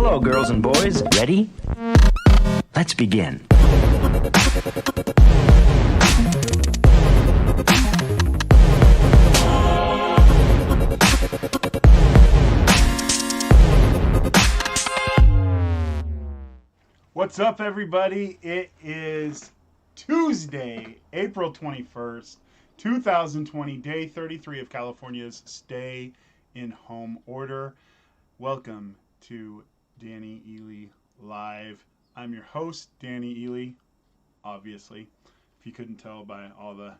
Hello, girls and boys. Ready? Let's begin. What's up, everybody? It is Tuesday, April 21st, 2020, day 33 of California's Stay in Home Order. Welcome to Danny Eley Live. I'm your host, Danny Eley, obviously. If you couldn't tell by all the...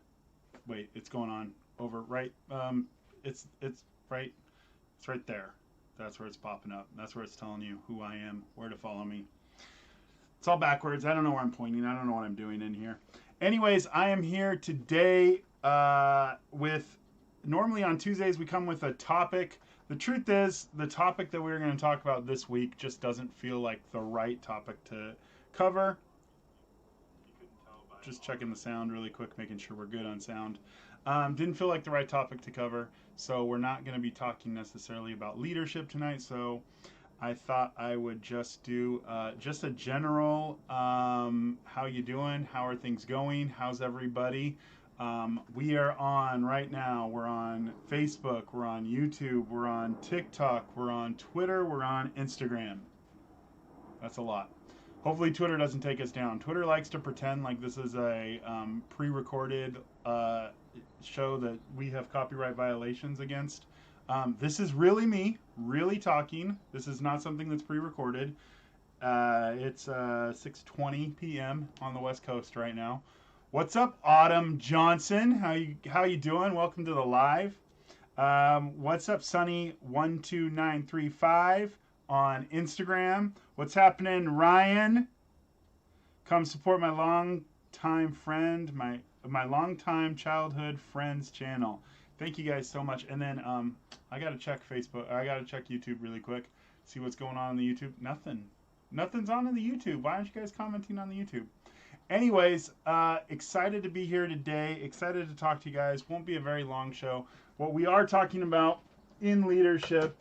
Wait, it's going on over right... It's right... It's right there. That's where it's popping up. That's where it's telling you who I am, where to follow me. It's all backwards. I don't know where I'm pointing. I don't know what I'm doing in here. Anyways, I am here today with... Normally on Tuesdays we come with a topic. The truth is, the topic that we're going to talk about this week just doesn't feel like the right topic to cover. Just checking the sound really quick, making sure we're good on sound. Didn't feel like the right topic to cover, so we're not going to be talking necessarily about leadership tonight. So I thought I would just do just a general, how you doing? How are things going? How's everybody? We are on right now. We're on Facebook. We're on YouTube. We're on TikTok. We're on Twitter. We're on Instagram. That's a lot. Hopefully Twitter doesn't take us down. Twitter likes to pretend like this is a pre-recorded show that we have copyright violations against. This is really me, really talking. This is not something that's pre-recorded. It's 6:20 p.m. on the West Coast right now. What's up, Autumn Johnson? How you doing? Welcome to the live. What's up, Sunny12935 on Instagram? What's happening, Ryan? Come support my longtime friend, my longtime childhood friends channel. Thank you guys so much. And then I gotta check Facebook. I gotta check YouTube really quick. See what's going on the YouTube. Nothing's on in the YouTube. Why aren't you guys commenting on the YouTube? Anyways, excited to be here today. Excited to talk to you guys. Won't be a very long show. What we are talking about in leadership,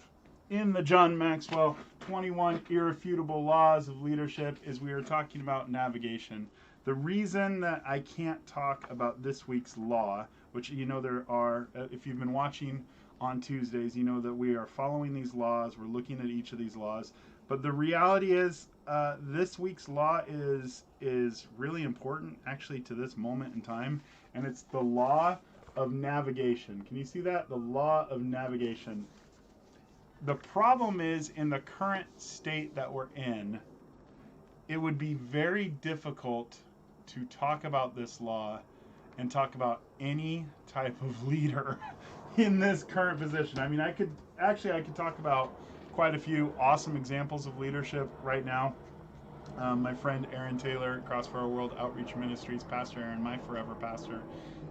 in the John Maxwell 21 Irrefutable Laws of Leadership, is we are talking about navigation. The reason that I can't talk about this week's law, which you know there are, if you've been watching on Tuesdays, you know that we are following these laws. We're looking at each of these laws. But the reality is, this week's law is really important, actually, to this moment in time, and it's the law of navigation. Can you see that? The law of navigation. The problem is, in the current state that we're in, it would be very difficult to talk about this law and talk about any type of leader in this current position. I mean, I could talk about quite a few awesome examples of leadership right now. My friend Aaron Taylor, Crossfire World Outreach Ministries, Pastor Aaron, my forever pastor,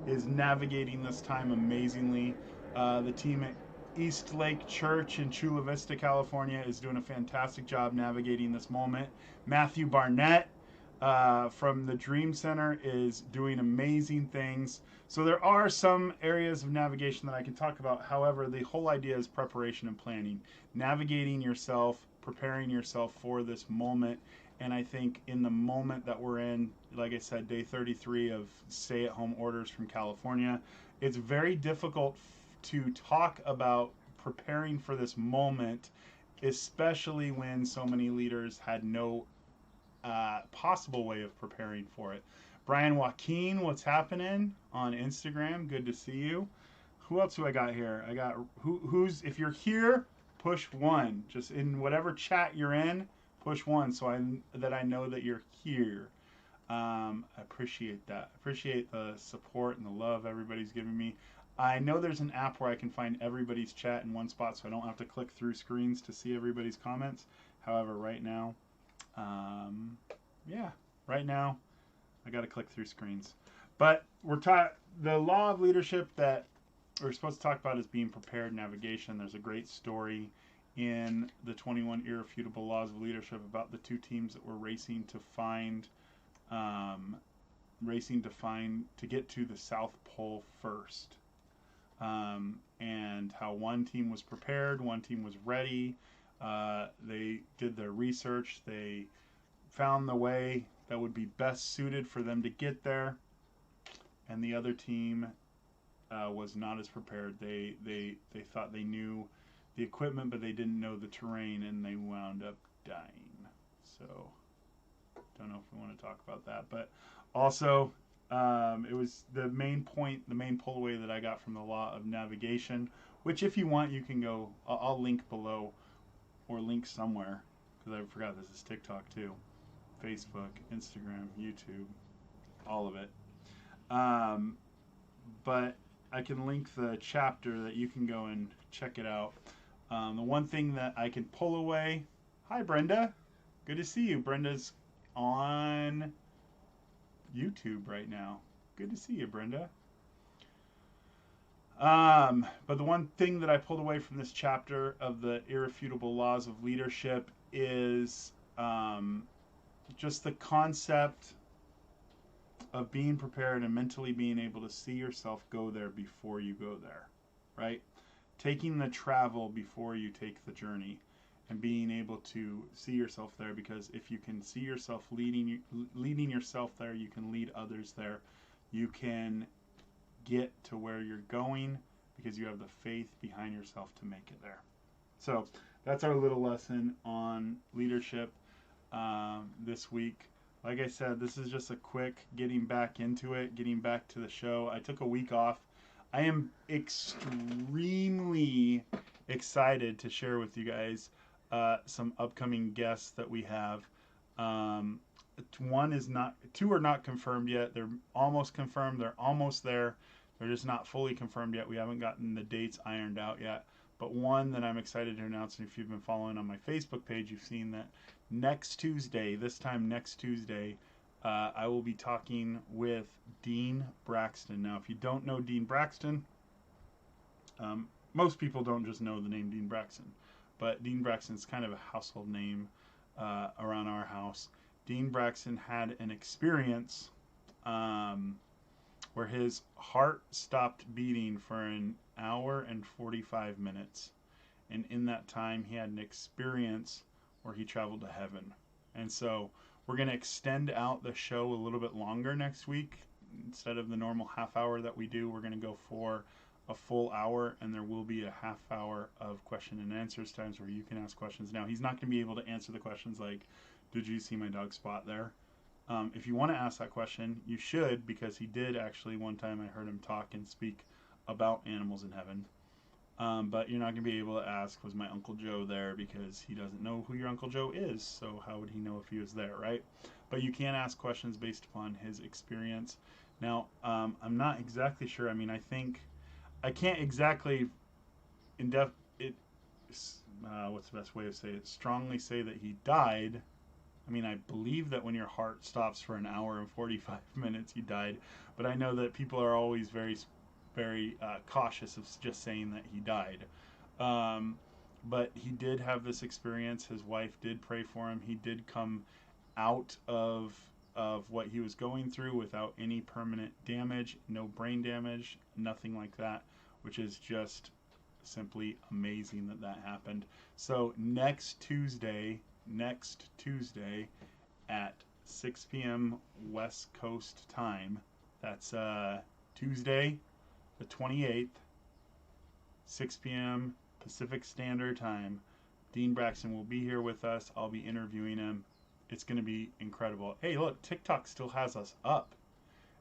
is navigating this time amazingly. The team at East Lake Church in Chula Vista, California is doing a fantastic job navigating this moment. Matthew Barnett from the Dream Center is doing amazing things. So there are some areas of navigation that I can talk about. However, the whole idea is preparation and planning. Navigating yourself, preparing yourself for this moment. And I think in the moment that we're in, like I said, day 33 of stay-at-home orders from California, it's very difficult to talk about preparing for this moment, especially when so many leaders had no possible way of preparing for it. Brian Joaquin, what's happening on Instagram? Good to see you. Who else do I got here? I got who's if you're here, push 1. Just in whatever chat you're in, push 1 so I know that you're here. I appreciate that. Appreciate the support and the love everybody's giving me. I know there's an app where I can find everybody's chat in one spot, so I don't have to click through screens to see everybody's comments. However, right now, right now, I got to click through screens. But the law of leadership that we're supposed to talk about is being prepared navigation. There's a great story in the 21 Irrefutable Laws of Leadership about the two teams that were racing to get to the South Pole first. And how one team was prepared, one team was ready, They did their research. They found the way that would be best suited for them to get there, and the other team was not as prepared. They thought they knew the equipment, but they didn't know the terrain, and they wound up dying. So, don't know if we want to talk about that, but also it was the main point, the main pull away that I got from the law of navigation, which if you want, you can go, I'll link below or link somewhere, because I forgot this is TikTok too. Facebook, Instagram, YouTube, all of it. But I can link the chapter that you can go and check it out. The one thing that I can pull away, hi Brenda, good to see you. Brenda's on YouTube right now. Good to see you, Brenda. But the one thing that I pulled away from this chapter of the irrefutable laws of leadership is just the concept of being prepared and mentally being able to see yourself go there before you go there, right? Taking the travel before you take the journey, and being able to see yourself there, because if you can see yourself leading yourself there, you can lead others there. You can get to where you're going because you have the faith behind yourself to make it there. So that's our little lesson on leadership this week. Like I said, this is just a quick getting back into it, getting back to the show. I took a week off. I am extremely excited to share with you guys some upcoming guests that we have. Two are not confirmed yet. They're almost confirmed. They're almost there. They're just not fully confirmed yet. We haven't gotten the dates ironed out yet. But one that I'm excited to announce, and if you've been following on my Facebook page, you've seen that next Tuesday, I will be talking with Dean Braxton. Now, if you don't know Dean Braxton, most people don't just know the name Dean Braxton, but Dean Braxton's kind of a household name around our house. Dean Braxton had an experience where his heart stopped beating for an hour and 45 minutes. And in that time, he had an experience where he traveled to heaven. And so we're going to extend out the show a little bit longer next week. Instead of the normal half hour that we do, we're going to go for a full hour, and there will be a half hour of question and answers times where you can ask questions. Now, he's not going to be able to answer the questions like, did you see my dog Spot there? If you want to ask that question, you should, because he did actually, one time I heard him talk and speak about animals in heaven. But you're not going to be able to ask, was my Uncle Joe there? Because he doesn't know who your Uncle Joe is, so how would he know if he was there, right? But you can ask questions based upon his experience. Now, I'm not exactly sure. I mean, I think, I can't exactly, what's the best way to say it? Strongly say that he died. I mean, I believe that when your heart stops for an hour and 45 minutes, you died. But I know that people are always very cautious of just saying that he died. But he did have this experience. His wife did pray for him. He did come out of what he was going through without any permanent damage, no brain damage, nothing like that, which is just simply amazing that that happened. So next Tuesday at 6 p.m. West Coast time, that's Tuesday the 28th, 6 p.m. Pacific Standard Time, Dean Braxton will be here with us. I'll be interviewing him. It's going to be incredible. Hey, look, TikTok still has us up.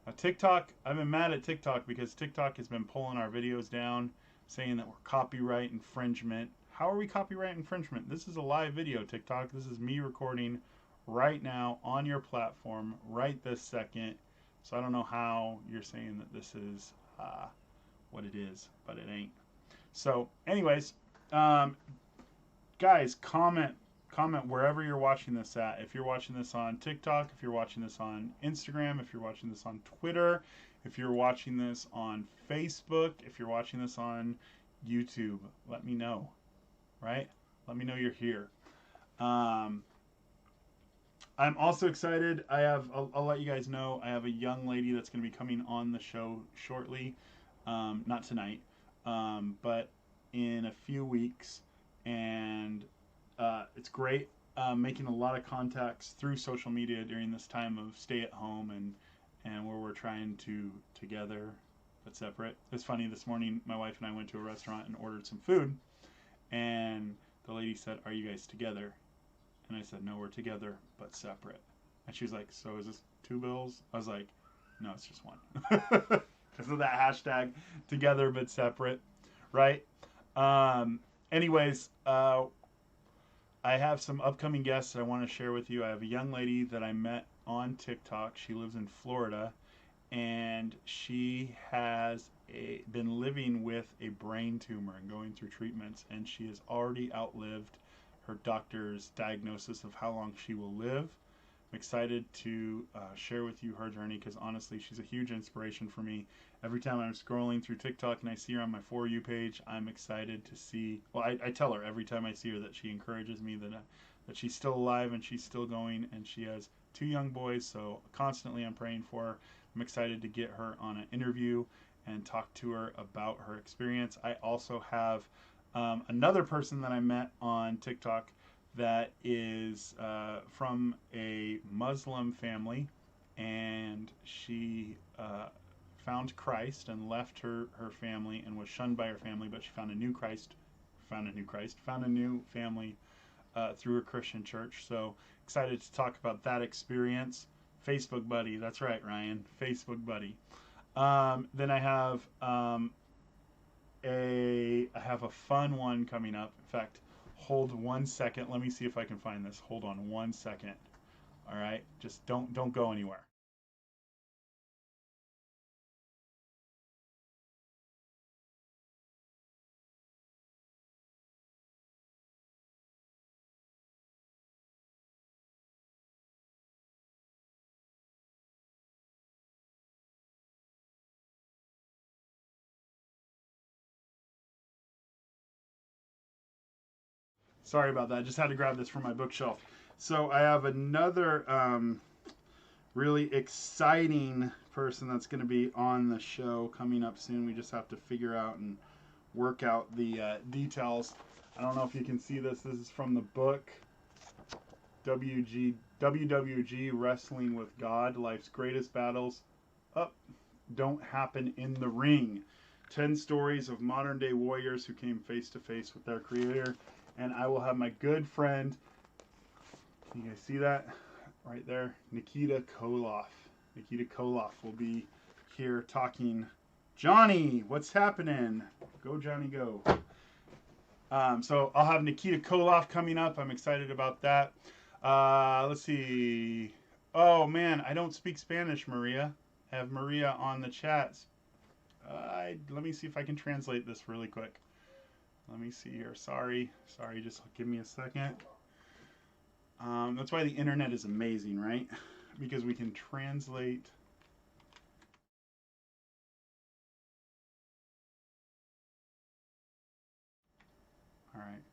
Now, TikTok, I've been mad at TikTok because TikTok has been pulling our videos down, saying that we're copyright infringement. How are we copyright infringement? This is a live video, TikTok. This is me recording right now on your platform right this second. So I don't know how you're saying that this is what it is, but it ain't. So anyways, guys, comment wherever you're watching this at. If you're watching this on TikTok, if you're watching this on Instagram, if you're watching this on Twitter, if you're watching this on Facebook, if you're watching this on YouTube, let me know, right? Let me know you're here. I'm also excited. I'll let you guys know, I have a young lady that's going to be coming on the show shortly. Not tonight, but in a few weeks. And it's great making a lot of contacts through social media during this time of stay at home and where we're trying to together but separate. It's funny, this morning my wife and I went to a restaurant and ordered some food, and the lady said, "Are you guys together?" And I said, "No, we're together but separate." And she was like, "So is this two bills?" I was like, "No, it's just one." Because of that hashtag, together but separate, right? Anyways, I have some upcoming guests that I want to share with you. I have a young lady that I met on TikTok. She lives in Florida, and she has been living with a brain tumor and going through treatments, and she has already outlived her doctor's diagnosis of how long she will live. I'm excited to share with you her journey, because honestly, she's a huge inspiration for me. Every time I'm scrolling through TikTok and I see her on my For You page, I'm excited to see, well, I tell her every time I see her that she encourages me, that she's still alive and she's still going, and she has 2 young boys, so constantly I'm praying for her. I'm excited to get her on an interview and talk to her about her experience. I also have another person that I met on TikTok that is from a Muslim family, and she found Christ and left her family and was shunned by her family, but she found a new family through a Christian church. So excited to talk about that experience. Facebook buddy, that's right, Ryan, Facebook buddy. Then I have a fun one coming up. In fact, hold 1 second. Let me see if I can find this. Hold on 1 second. All right, just don't go anywhere. Sorry about that. I just had to grab this from my bookshelf. So I have another really exciting person that's going to be on the show coming up soon. We just have to figure out and work out the details. I don't know if you can see this. This is from the book WWG Wrestling with God. Life's greatest battles don't happen in the ring. 10 stories of modern day warriors who came face to face with their creator. And I will have my good friend, can you guys see that right there? Nikita Koloff. Nikita Koloff will be here talking. Johnny, what's happening? Go, Johnny, go. So I'll have Nikita Koloff coming up. I'm excited about that. Let's see. Oh, man, I don't speak Spanish, Maria. I have Maria on the chat. Let me see if I can translate this really quick. Let me see here. Sorry, just give me a second. That's why the internet is amazing, right? Because we can translate. All right.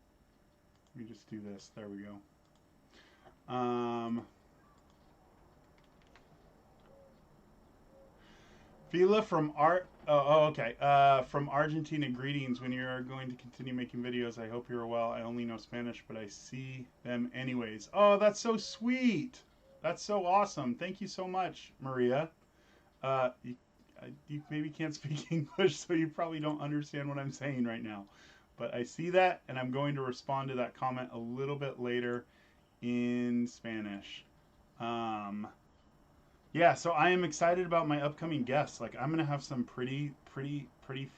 Let me just do this. There we go. Fila from from Argentina, greetings. When you're going to continue making videos, I hope you're well. I only know Spanish, but I see them anyways. Oh, that's so sweet. That's so awesome. Thank you so much, Maria. You maybe can't speak English, so you probably don't understand what I'm saying right now. But I see that, and I'm going to respond to that comment a little bit later in Spanish. Yeah, so I am excited about my upcoming guests. Like, I'm gonna have some pretty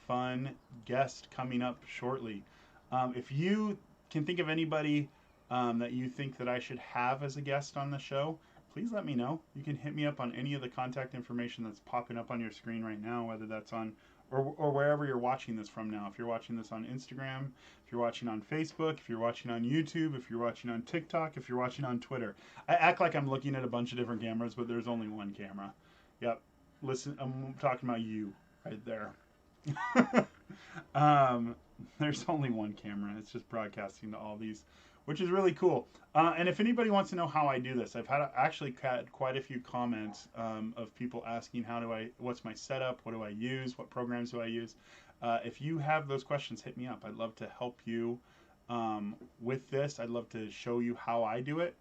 fun guests coming up shortly. If you can think of anybody that you think that I should have as a guest on the show, please let me know. You can hit me up on any of the contact information that's popping up on your screen right now, whether that's on or wherever you're watching this from now. If you're watching this on Instagram, if you're watching on Facebook, if you're watching on YouTube, if you're watching on TikTok, if you're watching on Twitter. I act like I'm looking at a bunch of different cameras, but there's only one camera. Yep. Listen, I'm talking about you right there. There's only one camera. It's just broadcasting to all these, which is really cool. And if anybody wants to know how I do this, I've actually had quite a few comments of people asking what's my setup, what do I use, what programs do I use. If you have those questions, hit me up. I'd love to help you with this. I'd love to show you how I do it.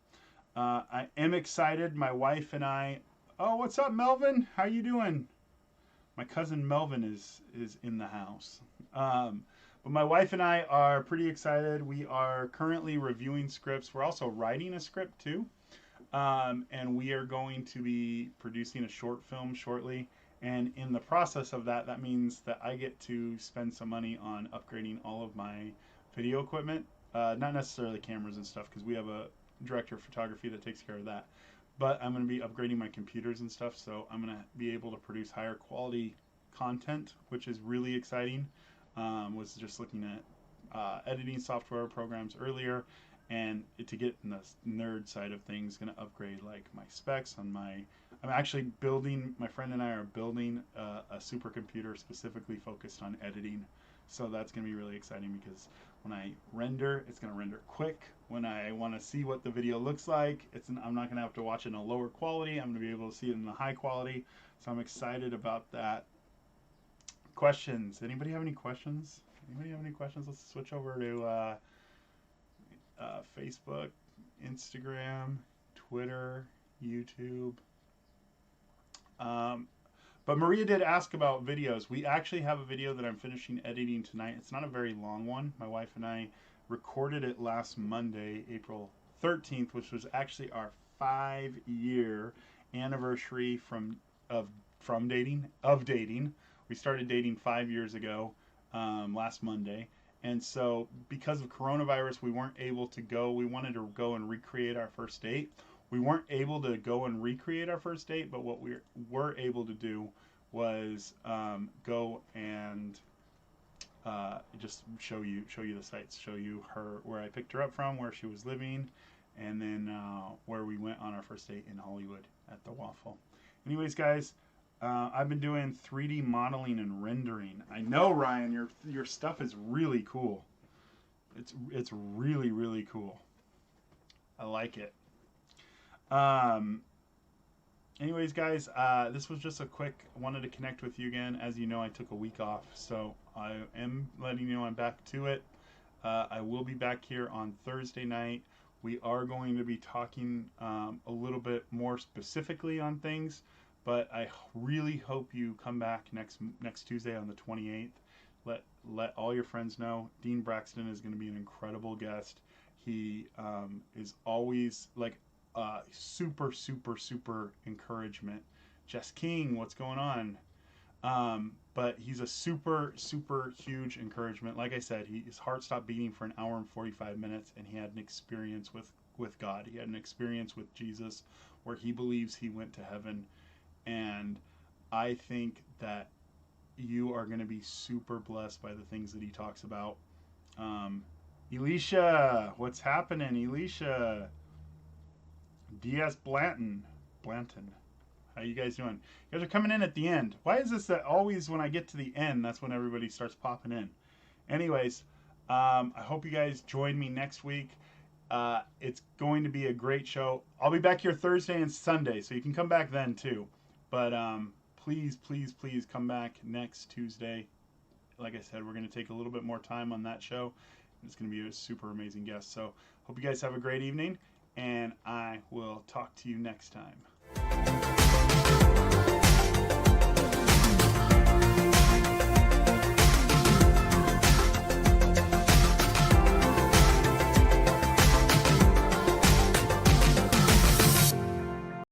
I am excited. My wife and I. Oh, what's up, Melvin? How you doing? My cousin Melvin is in the house. But my wife and I are pretty excited. We are currently reviewing scripts. We're also writing a script too. And we are going to be producing a short film shortly. And in the process of that, that means that I get to spend some money on upgrading all of my video equipment. Not necessarily cameras and stuff, because we have a director of photography that takes care of that. But I'm going to be upgrading my computers and stuff, so I'm going to be able to produce higher quality content, which is really exciting. Was just looking at editing software programs earlier, and to get in the nerd side of things, going to upgrade like my specs on my. I'm actually building. My friend and I are building a supercomputer specifically focused on editing, so that's going to be really exciting because when I render, it's going to render quick. When I want to see what the video looks like, I'm not going to have to watch it in a lower quality. I'm going to be able to see it in a high quality. So I'm excited about that. Questions? Anybody have any questions? Anybody have any questions? Let's switch over to Facebook, Instagram, Twitter, YouTube. But Maria did ask about videos. We actually have a video that I'm finishing editing tonight. It's not a very long one. My wife and I recorded it last Monday, April 13th, which was actually our 5-year anniversary from dating. We started dating 5 years ago, last Monday. And so because of coronavirus, we weren't able to go. We wanted to go and recreate our first date. We weren't able to go and recreate our first date, but what we were able to do was go and just show you the sites, show you where I picked her up from, where she was living, and then where we went on our first date in Hollywood at the Waffle. Anyways, guys, I've been doing 3D modeling and rendering. I know, Ryan, your stuff is really cool. It's really, really cool. I like it. Anyways, guys, this was just a quick, I wanted to connect with you again. As you know, I took a week off, so I am letting you know I'm back to it. I will be back here on Thursday night. We are going to be talking a little bit more specifically on things, but I really hope you come back next Tuesday on the 28th. Let all your friends know. Dean Braxton is going to be an incredible guest. He is always like super encouragement. Jess King, what's going on? But he's a super huge encouragement. Like I said, his heart stopped beating for an hour and 45 minutes, and he had an experience with God. He had an experience with Jesus where he believes he went to heaven. And I think that you are going to be super blessed by the things that he talks about. Elisha, what's happening, Elisha? DS Blanton. How you guys doing? You guys are coming in at the end. Why is this that always when I get to the end, that's when everybody starts popping in? Anyways, I hope you guys join me next week. It's going to be a great show. I'll be back here Thursday and Sunday, so you can come back then too. But please come back next Tuesday. Like I said, we're going to take a little bit more time on that show. It's going to be a super amazing guest. So hope you guys have a great evening, and I will talk to you next time.